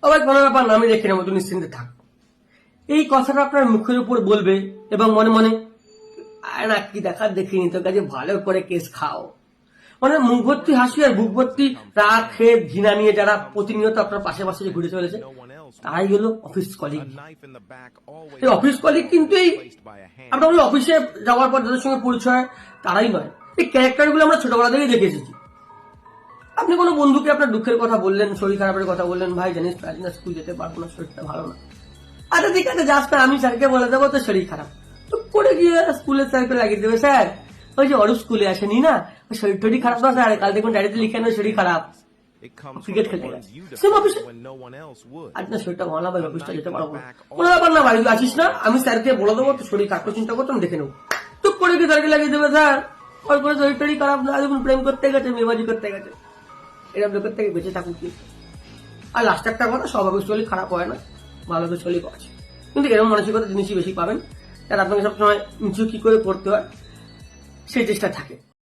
আবার কোনো ব্যাপার না, আমি রেখে নেবো, তুমি নিশ্চিন্তে থাক। এই কথাটা আপনার মুখের উপর বলবে এবং মনে মনে না কি দেখার দেখিনি, তোর কাছে ভালো করে কেস খাও, মানে মুখ ভর্তি হাসি আর বুক ভর্তি রাগ খেয়ে ঘৃণা নিয়ে যারা প্রতিনিয়ত আপনার পাশে পাশে ঘুরে চলেছে তারাই হলো অফিস কলিগ। এই অফিস কলিগ কিন্তু এই আপনার অফিসে যাওয়ার পর যাদের সঙ্গে পরিচয় তারাই নয়, এই ক্যারেক্টারগুলো আমরা ছোটবেলা থেকেই দেখে এসেছি। আপনি কোনো বন্ধুকে আপনার দুঃখের কথা বললেন, শরীর খারাপের কথা বললেন, ভাই জানিস আজ না স্কুল যেতে পারবো না, শরীরটা ভালো না। আচ্ছা ঠিক আছে যাস না, আমি স্যারকে বলে দেবো তো শরীর খারাপ। তো করে গিয়ে স্কুলের স্যারকে লাগিয়ে দেবে, স্যার ওই যে অরূপ স্কুলে আসেনি না, শরীর টরীর খারাপ না স্যার, কাল দেখুন ডায়েরিতে লিখে আনো শরীর খারাপ, ক্রিকেট খেলতে গেছে সেম অফিসে। আজ না শরীরটা ভালো ভাই, অফিসটা যেতে পারবো না, কোনো ব্যাপার না ভাই আসিস না, আমি স্যারকে বলে দেবো তো শরীর খারাপ চিন্তা করতাম দেখে নেবো। টুক করে গিয়ে স্যারকে লাগিয়ে দেবে, স্যার ওই করে শরীর টরীর খারাপ না, দেখুন প্রেম করতে গেছে, মেয়েবাজি করতে গেছে, এরকম লোকের থেকে বেঁচে থাকুক কি। আর লাস্ট একটা কথা, সব অফিস চলি খারাপ হয় না, ভালো অফিস চলি আছে, কিন্তু এরকম মানসিকতা জিনিসই বেশি পাবেন, আর আপনাকে সবসময় নিচু কি করে করতে হয় সেই চেষ্টা থাকে।